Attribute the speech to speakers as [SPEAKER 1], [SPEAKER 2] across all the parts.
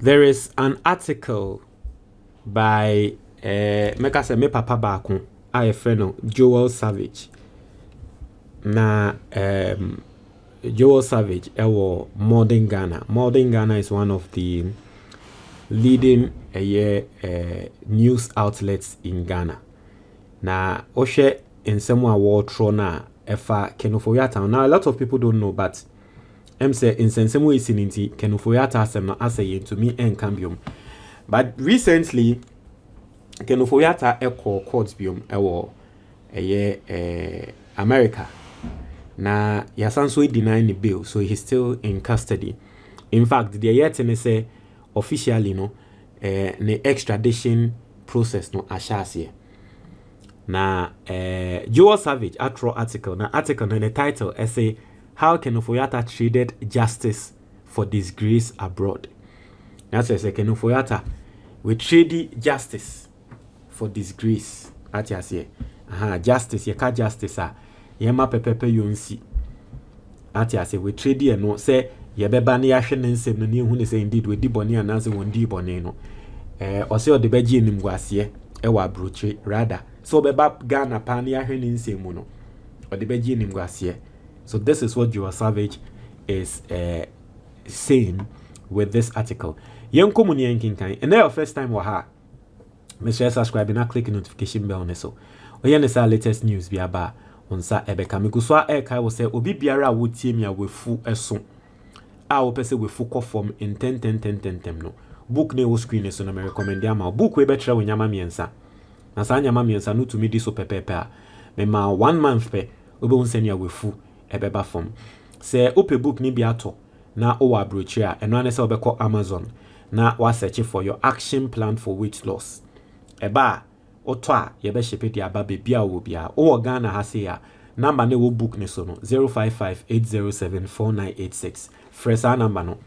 [SPEAKER 1] There is an article by Meka se me papa baako a friend Joel Savage. Na Joel Savage Modern Ghana. Modern Ghana is one of the leading news outlets in Ghana. Na Oshe in some award trona efa Kenofoyata. Now a lot of people don't know, but say in some way siniti Kenofoyata asem na asay to me en cambium. But recently Kenofoyata courts biom America. Na yasanso denying the bill, so he's still in custody. In fact, the yet say officially no the extradition process no ashasi. Na Joel Savage article na the title essay how Kenofoyata traded justice for disgrace abroad. That's a Kenofoyata we trade justice for disgrace. Atiase. Justice yeka justice yema pepepe yonsi. Atiase we trade no say yebeba na yahwe ne nsem no ne hu ne say indeed we di bone anase won di bone no. O say o de beji nimguase e wa broche rather so beba Ghana pa na yahwe ne nsem mu no o de beji nimguase. So this is what Joel Savage is saying with this article. Yenko muni yenkinkan. And your first time waha. Make sure subscribe and click the notification bell on so. Oya nesa latest news bi aba onsa ebeka mikuswa kai wo say obi biara wo tie mi a wefu eso. A wo pese wefu ko form in 10 no. Book ne wo screen so na me recommend am book we betra wo nyama miensa. Na sa nyama miensa no to me di so pepepe a. Me ma 1 month pe obi won send ya wefu ebeba form. Say ope book ni bi ato na o wa broche a eno anese obekọ Amazon na wa search for your action plan for weight loss. Eba oto a ye be ship di aba bebia wo bia o Ghana ha say a number ne wo book ne so no 0558074986 fresa number no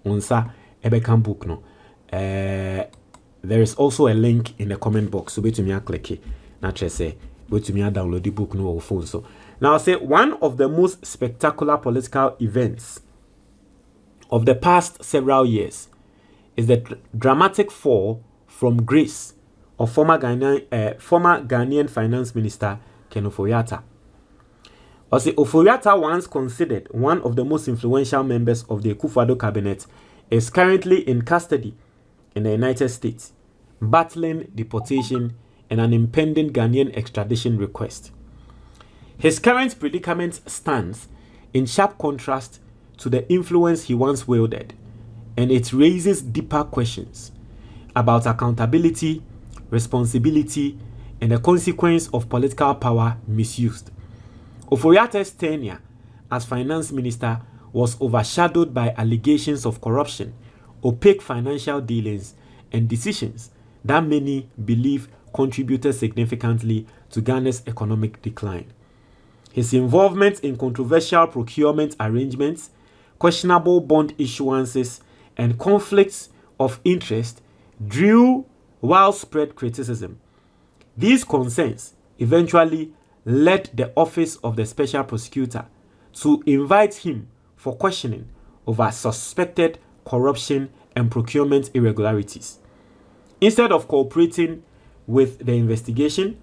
[SPEAKER 1] unsa ebe kan book no. There is also a link in the comment box so betumi a click na say betumi a download the book no on phone. So now I say one of the most spectacular political events of the past several years is the dramatic fall from grace of former Ghanaian finance minister Kenofoyata. Oforiata, once considered one of the most influential members of the Akufo-Addo cabinet, is currently in custody in the United States, battling deportation and an impending Ghanaian extradition request. His current predicament stands in sharp contrast to the influence he once wielded, and it raises deeper questions about accountability, responsibility, and the consequence of political power misused. Oforiata's tenure as finance minister was overshadowed by allegations of corruption, opaque financial dealings, and decisions that many believe contributed significantly to Ghana's economic decline. His involvement in controversial procurement arrangements, questionable bond issuances, and conflicts of interest drew widespread criticism. These concerns eventually led the office of the special prosecutor to invite him for questioning over suspected corruption and procurement irregularities. Instead of cooperating with the investigation,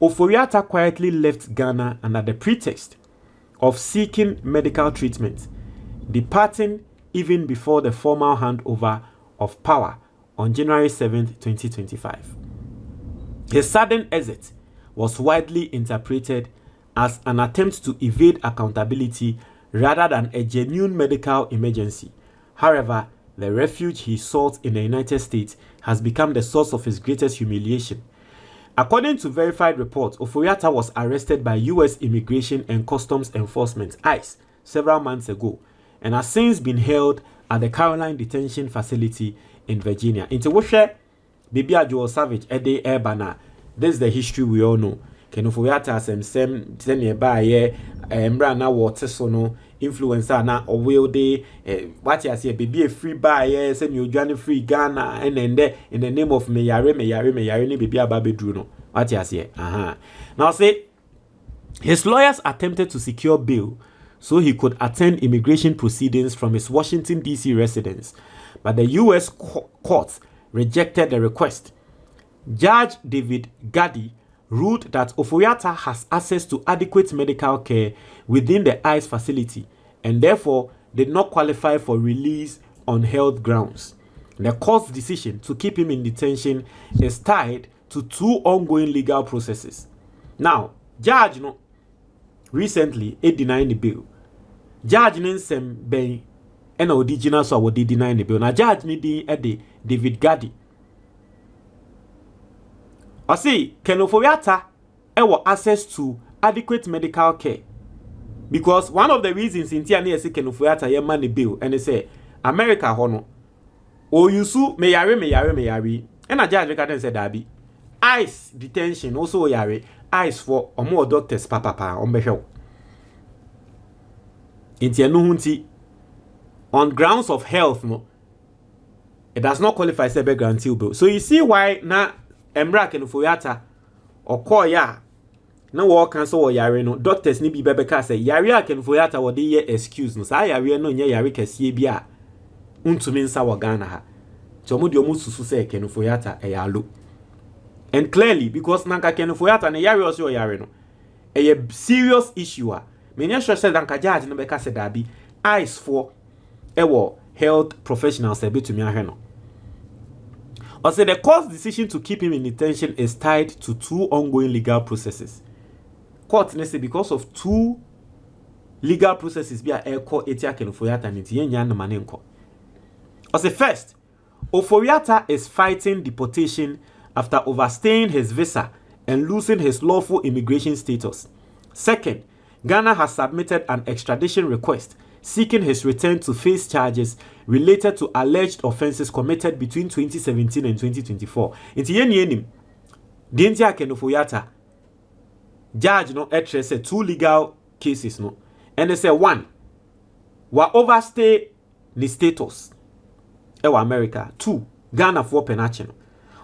[SPEAKER 1] Oforiata quietly left Ghana under the pretext of seeking medical treatment, departing even before the formal handover of power on January 7, 2025. His sudden exit was widely interpreted as an attempt to evade accountability rather than a genuine medical emergency. However, the refuge he sought in the United States has become the source of his greatest humiliation. According to verified reports, Oforiata was arrested by U.S. Immigration and Customs Enforcement (ICE) several months ago and has since been held at the Caroline Detention Facility in Virginia. Into Woshe, Bibia Joel Savage, Ede Erbana. This is the history we all know. Kenofoyata sem nearby mbra na water sono influencer na owilde what you say baby a free buy send you join free Ghana and then in the name of meyare ni baby ababedru no what you say now say his lawyers attempted to secure bail so he could attend immigration proceedings from his Washington DC residence, but the U.S. court rejected the request. Judge David Gaddy ruled that Ofori-Atta has access to adequate medical care within the ICE facility and therefore did not qualify for release on health grounds. The court's decision to keep him in detention is tied to 2 ongoing legal processes. Now, Judge recently denied the bill. Judge Ninsem Ben and original so would deny the bill. Now, Judge Nidi David Gaddy. I say, can Ofori-Atta have access to adequate medical care? Because one of the reasons in Tiani say can Ofori-Atta ye money bill and they say America hono o yusu me yare and a judge can say that ICE detention also yare ICE for more doctors papa on behel. In Tianu on grounds of health it does not qualify as a guarantee bill. So you see why now Emra can Ofori-Atta or call ya no war cancel or yare no doctors ni bi bebeka say yare can Ofori-Atta or the excuse no say yare no nya yare kese bia untumi nsa wa Ghana ha so mo de omu susu say can Ofori-Atta e yalo. And clearly because nanka can Ofori-Atta na yare also yare no a serious issue a menya sure say nanka judge no beka say dabi ICE for ewo health professionals e betumi ahwe no. Also, the court's decision to keep him in detention is tied to 2 ongoing legal processes. Court say because of 2 legal processes be a court etia can Ofori-Atta and yen yan manenko. Also, first, Ofori-Atta is fighting deportation after overstaying his visa and losing his lawful immigration status. Second, Ghana has submitted an extradition request seeking his return to face charges related to alleged offenses committed between 2017 and 2024. Inti yenim, Dintia Ken Ofori-Atta, judge no say 2 legal cases no, and they say 1, wa overstay ni status, ewa America. 2, Ghana for penalty.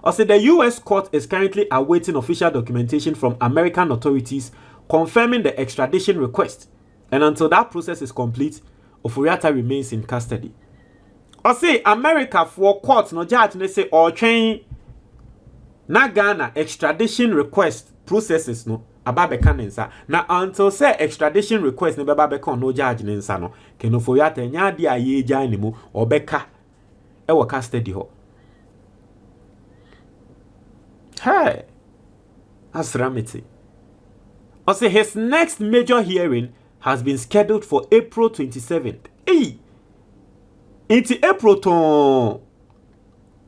[SPEAKER 1] Also, the U.S. court is currently awaiting official documentation from American authorities confirming the extradition request. And until that process is complete, Ofori-Atta remains in custody. Or say America for court no judge they say or train na Ghana extradition request processes no ababeka nensa na until say extradition request ne babeka no judge nensa no ken Ofori-Atta nya de aye gya ne mu obeka e wo custody ho. Hey, asramiti. Or say his next major hearing has been scheduled for April 27th. Hey! Into April to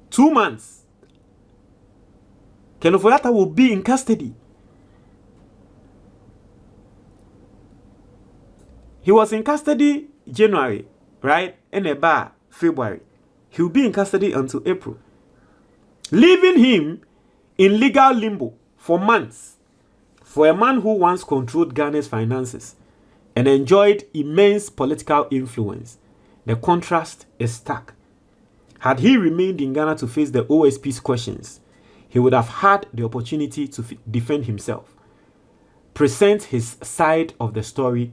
[SPEAKER 1] 2 months. Ken Ofori-Atta will be in custody. He was in custody January, right? And about February. He will be in custody until April. Leaving him in legal limbo for months. For a man who once controlled Ghana's finances and enjoyed immense political influence, the contrast is stark. Had he remained in Ghana to face the OSP's questions, he would have had the opportunity to defend himself, present his side of the story,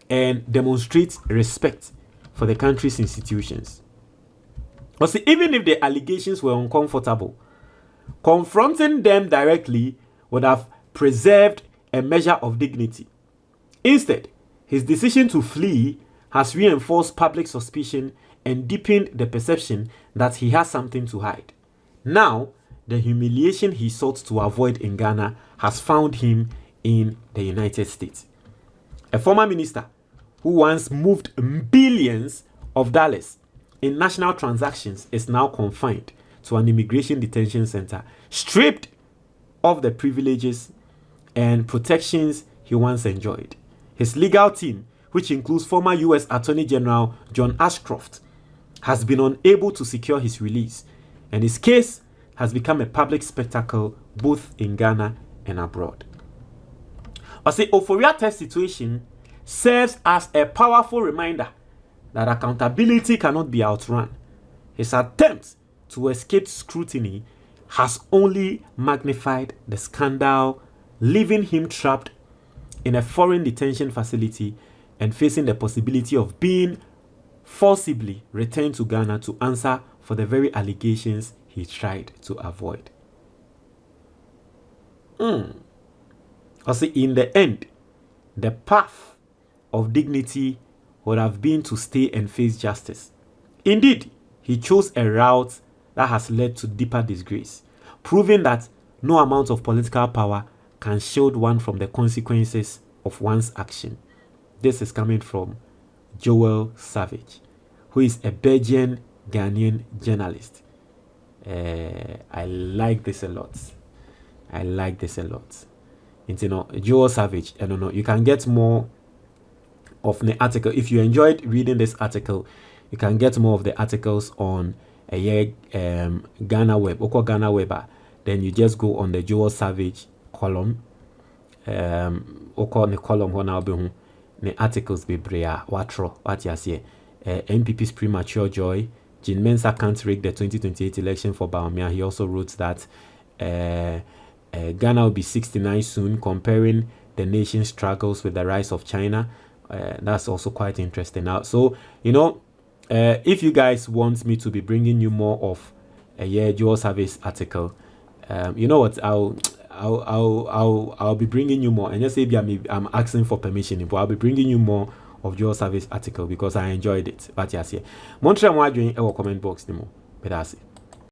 [SPEAKER 1] and demonstrate respect for the country's institutions. But see, even if the allegations were uncomfortable, confronting them directly would have preserved a measure of dignity. Instead, his decision to flee has reinforced public suspicion and deepened the perception that he has something to hide. Now, the humiliation he sought to avoid in Ghana has found him in the United States. A former minister who once moved billions of dollars in national transactions is now confined to an immigration detention center, stripped of the privileges and protections he once enjoyed. His legal team, which includes former U.S. Attorney General John Ashcroft, has been unable to secure his release, and his case has become a public spectacle both in Ghana and abroad. I say Ofori-Atta's situation serves as a powerful reminder that accountability cannot be outrun. His attempt to escape scrutiny has only magnified the scandal, leaving him trapped in a foreign detention facility and facing the possibility of being forcibly returned to Ghana to answer for the very allegations he tried to avoid. Also, in the end, the path of dignity would have been to stay and face justice. Indeed, he chose a route that has led to deeper disgrace, proving that no amount of political power can shield one from the consequences of one's action. This is coming from Joel Savage, who is a Belgian Ghanaian journalist. I like this a lot. And Joel Savage, I don't know, you can get more of the article. If you enjoyed reading this article, you can get more of the articles on Ghana Web, Oko Ghana Web. Then you just go on the Joel Savage column. Oko the column ho na obehu the articles be brea watro what you say. MPP's premature joy. Jean Mensa can't rig the 2028 election for Baumia. He also wrote that Ghana will be 69 soon, comparing the nation's struggles with the rise of China. That's also quite interesting. Now, so if you guys want me to be bringing you more of a Joel Service article, you know what? I'll be bringing you more. And just say I'm asking for permission, but I'll be bringing you more of Joel Service article because I enjoyed it. But yes, Montreal, I'm doing a comment box. But that's it.